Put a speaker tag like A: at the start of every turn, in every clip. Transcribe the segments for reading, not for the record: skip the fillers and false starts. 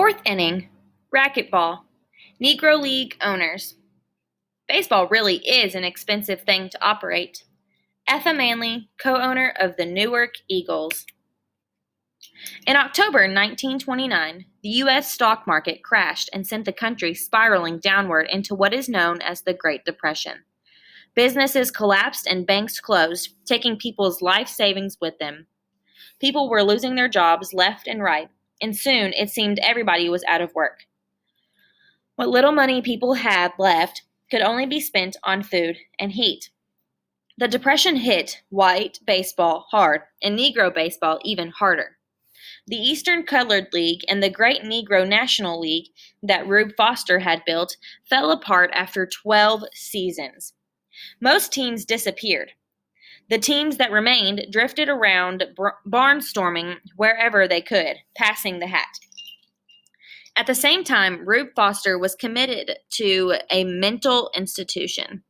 A: Fourth inning, racquetball, Negro League owners. Baseball really is an expensive thing to operate. Etha Manley, co-owner of the Newark Eagles. In October 1929, the U.S. stock market crashed and sent the country spiraling downward into what is known as the Great Depression. Businesses collapsed and banks closed, taking people's life savings with them. People were losing their jobs left and right, and soon it seemed everybody was out of work. What little money people had left could only be spent on food and heat. The Depression hit white baseball hard and Negro baseball even harder. The Eastern Colored League and the Great Negro National League that Rube Foster had built fell apart after 12 seasons. Most teams disappeared. The teams that remained drifted around barnstorming wherever they could, passing the hat. At the same time, Rube Foster was committed to a mental institution.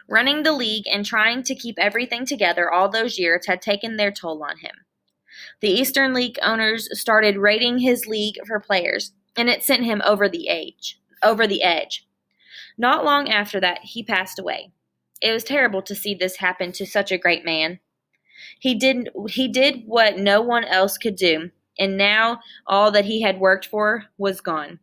A: Running the league and trying to keep everything together all those years had taken their toll on him. The Eastern League owners started raiding his league for players, and it sent him over the edge. Not long after that, he passed away. It was terrible to see this happen to such a great man. He did what no one else could do, and now all that he had worked for was gone.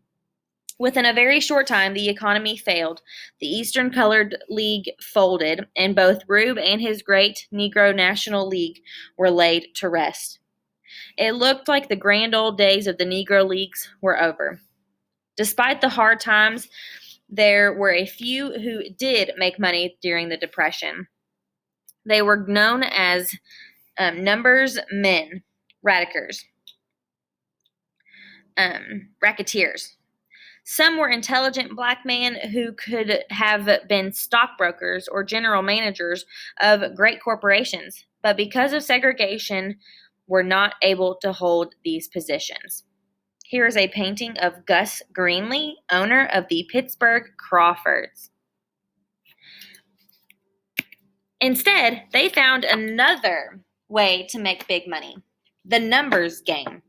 A: Within a very short time, the economy failed. The Eastern Colored League folded, and both Rube and his Great Negro National League were laid to rest. It looked like the grand old days of the Negro Leagues were over. Despite the hard times, there were a few who did make money during the Depression. They were known as numbers men, racketeers. Some were intelligent black men who could have been stockbrokers or general managers of great corporations, but because of segregation, were not able to hold these positions. Here is a painting of Gus Greene, owner of the Pittsburgh Crowds. Instead, they found another way to make big money, the numbers game.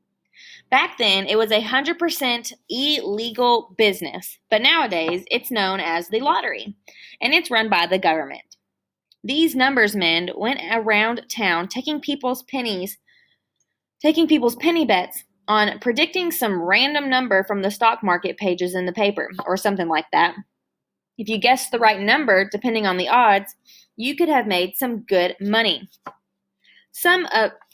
A: Back then, it was 100% illegal business, but nowadays it's known as the lottery, and it's run by the government. These numbers men went around town taking people's penny bets on predicting some random number from the stock market pages in the paper, or something like that. If you guessed the right number, depending on the odds, you could have made some good money.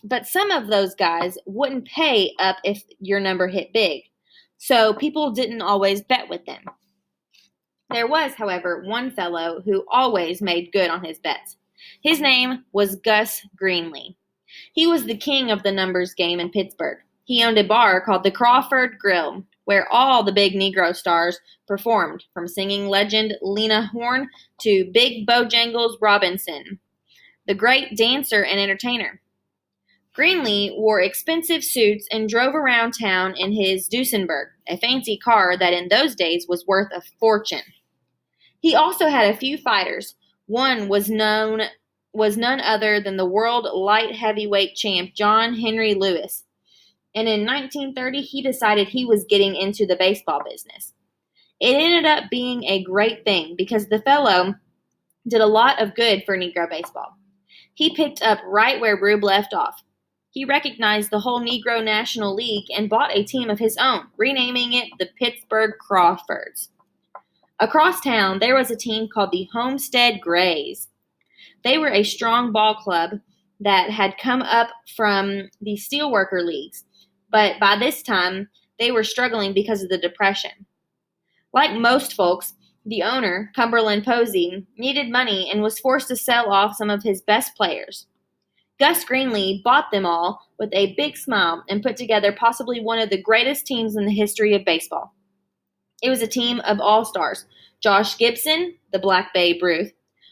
A: But some of those guys wouldn't pay up if your number hit big, so people didn't always bet with them. There was, however, one fellow who always made good on his bets. His name was Gus Greene. He was the king of the numbers game in Pittsburgh. He owned a bar called the Crawford Grill, where all the big Negro stars performed, from singing legend Lena Horne to Big Bojangles Robinson, the great dancer and entertainer. Greene wore expensive suits and drove around town in his Duesenberg, a fancy car that in those days was worth a fortune. He also had a few fighters. One was none other than the world light heavyweight champ John Henry Lewis. And in 1930, he decided he was getting into the baseball business. It ended up being a great thing because the fellow did a lot of good for Negro baseball. He picked up right where Rube left off. He recognized the whole Negro National League and bought a team of his own, renaming it the Pittsburgh Crowds. Across town, there was a team called the Homestead Grays. They were a strong ball club that had come up from the Steelworker Leagues, but by this time, they were struggling because of the Depression. Like most folks, the owner, Cumberland Posey, needed money and was forced to sell off some of his best players. Gus Greene bought them all with a big smile and put together possibly one of the greatest teams in the history of baseball. It was a team of all-stars: Josh Gibson, the Black Babe Ruth,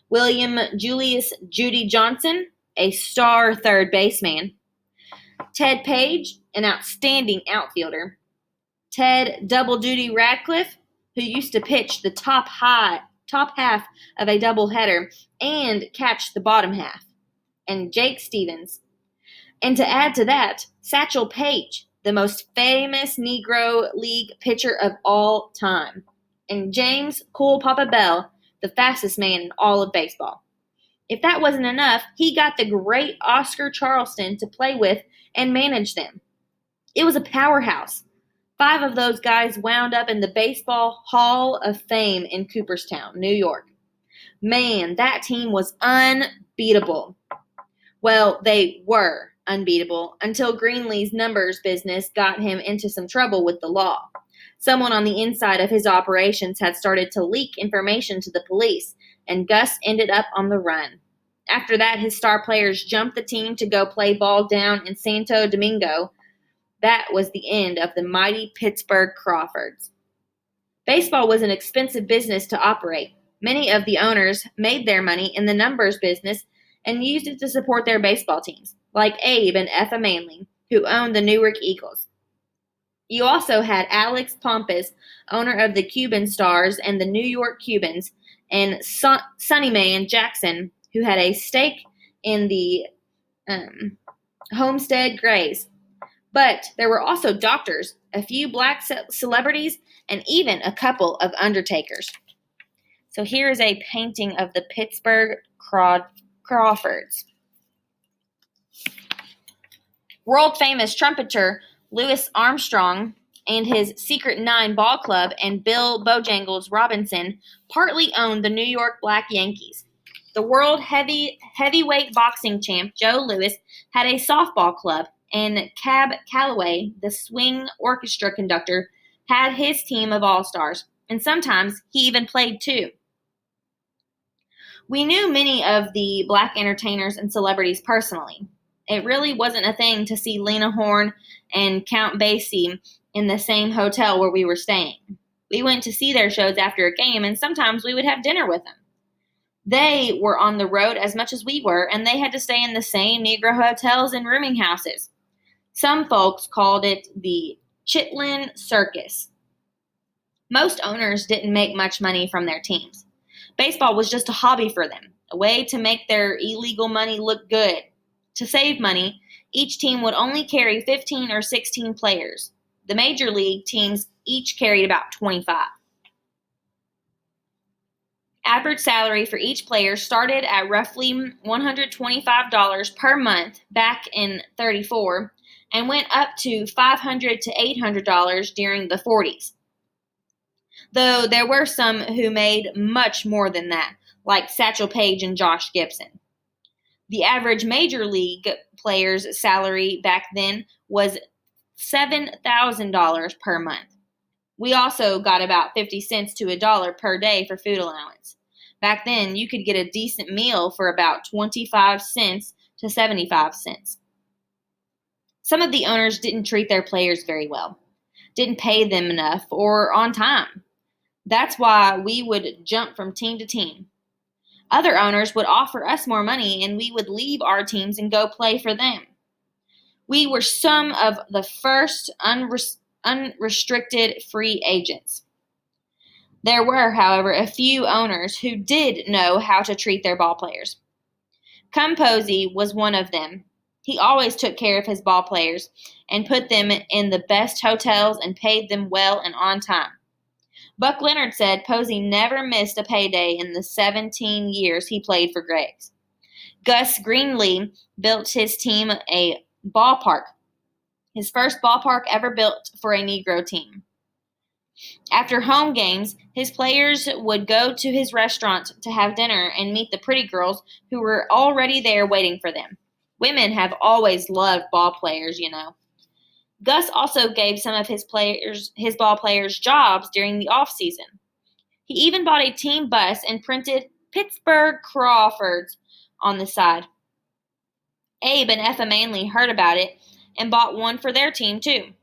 A: William Julius Judy Johnson, a star third baseman, Ted Page, an outstanding outfielder, Ted Double Duty Radcliffe, who used to pitch the top half of a doubleheader and catch the bottom half, and Jake Stevens. And to add to that, Satchel Paige, the most famous Negro League pitcher of all time, and James Cool Papa Bell, the fastest man in all of baseball. If that wasn't enough, he got the great Oscar Charleston to play with and manage them. It was a powerhouse. 5 of those guys wound up in the Baseball Hall of Fame in Cooperstown, New York. Man, that team was unbeatable. Well, they were unbeatable until Greenlee's numbers business got him into some trouble with the law. Someone on the inside of his operations had started to leak information to the police, and Gus ended up on the run. After that, his star players jumped the team to go play ball down in Santo Domingo. That was the end of the mighty Pittsburgh Crawfords. Baseball was an expensive business to operate. Many of the owners made their money in the numbers business and used it to support their baseball teams, like Abe and Effa Manley, who owned the Newark Eagles. You also had Alex Pompous, owner of the Cuban Stars and the New York Cubans, and Sonny Mae and Jackson, who had a stake in the Homestead Grays. But there were also doctors, a few black celebrities, and even a couple of undertakers. So here is a painting of the Pittsburgh Crawfords. World-famous trumpeter Louis Armstrong and his Secret 9 ball club and Bill Bojangles Robinson partly owned the New York Black Yankees. The world heavyweight boxing champ Joe Louis had a softball club, and Cab Calloway, the swing orchestra conductor, had his team of all-stars, and sometimes he even played too. We knew many of the black entertainers and celebrities personally. It really wasn't a thing to see Lena Horne and Count Basie in the same hotel where we were staying. We went to see their shows after a game, and sometimes we would have dinner with them. They were on the road as much as we were, and they had to stay in the same Negro hotels and rooming houses. Some folks called it the Chitlin Circus. Most owners didn't make much money from their teams. Baseball was just a hobby for them, a way to make their illegal money look good. To save money, each team would only carry 15 or 16 players. The major league teams each carried about 25. Average salary for each player started at roughly $125 per month back in '34 and went up to $500 to $800 during the '40s. Though there were some who made much more than that, like Satchel Paige and Josh Gibson. The average major league player's salary back then was $7,000 per month. We also got about 50 cents to $1 per day for food allowance. Back then, you could get a decent meal for about 25 cents to 75 cents. Some of the owners didn't treat their players very well, didn't pay them enough or on time. That's why we would jump from team to team. Other owners would offer us more money, and we would leave our teams and go play for them. We were some of the first unrestricted free agents. There were, however, a few owners who did know how to treat their ball players. Cum Posey was one of them. He always took care of his ball players and put them in the best hotels and paid them well and on time. Buck Leonard said Posey never missed a payday in the 17 years he played for Greg's. Gus Greene built his team a ballpark, his first ballpark ever built for a Negro team. After home games, his players would go to his restaurant to have dinner and meet the pretty girls who were already there waiting for them. Women have always loved ball players, you know. Gus also gave some of his ball players jobs during the off season. He even bought a team bus and printed Pittsburgh Crawfords on the side. Abe and Effa Manley heard about it and bought one for their team too.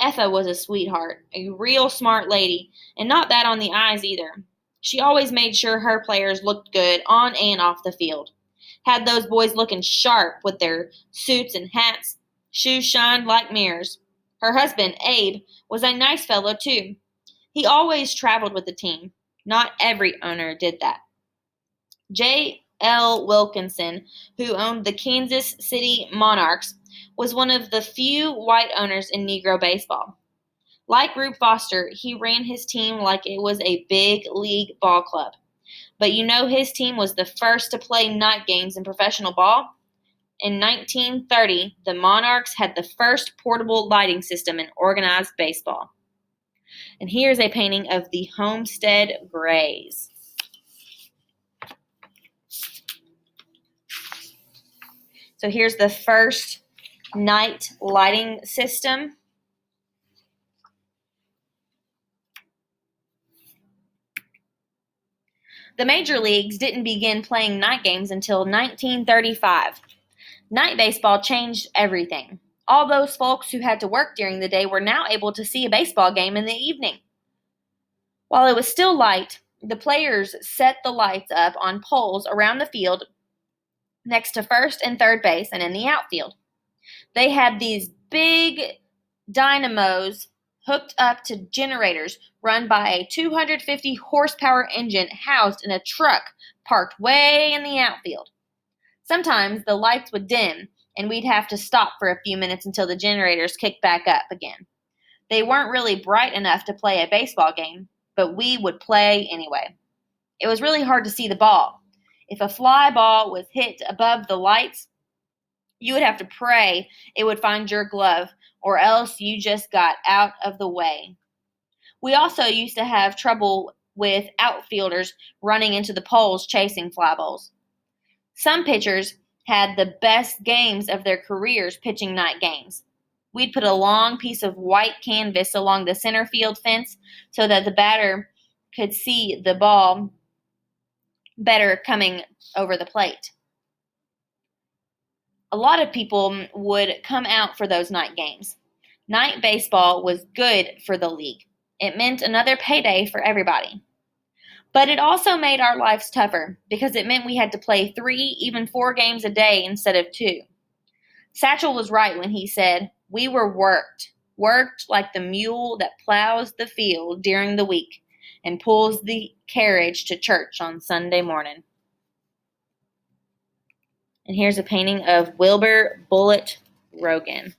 A: Effa was a sweetheart, a real smart lady, and not bad on the eyes either. She always made sure her players looked good on and off the field. Had those boys looking sharp with their suits and hats. Shoes shined like mirrors. Her husband, Abe, was a nice fellow, too. He always traveled with the team. Not every owner did that. L. Wilkinson, who owned the Kansas City Monarchs, was one of the few white owners in Negro baseball. Like Rube Foster, he ran his team like it was a big league ball club. But his team was the first to play night games in professional ball? In 1930, the Monarchs had the first portable lighting system in organized baseball. And here's a painting of the Homestead Grays. So here's the first night lighting system. The major leagues didn't begin playing night games until 1935. Night baseball changed everything. All those folks who had to work during the day were now able to see a baseball game in the evening. While it was still light, the players set the lights up on poles around the field next to first and third base and in the outfield. They had these big dynamos hooked up to generators run by a 250 horsepower engine housed in a truck parked way in the outfield. Sometimes the lights would dim, and we'd have to stop for a few minutes until the generators kicked back up again. They weren't really bright enough to play a baseball game, but we would play anyway. It was really hard to see the ball. If a fly ball was hit above the lights, you would have to pray it would find your glove, or else you just got out of the way. We also used to have trouble with outfielders running into the poles chasing fly balls. Some pitchers had the best games of their careers pitching night games. We'd put a long piece of white canvas along the center field fence so that the batter could see the ball better coming over the plate. A lot of people would come out for those night games. Night baseball was good for the league. It meant another payday for everybody. But it also made our lives tougher because it meant we had to play 3, even 4 games a day instead of 2. Satchel was right when he said, "We were worked like the mule that plows the field during the week and pulls the carriage to church on Sunday morning." And here's a painting of Wilbur Bullitt Rogan.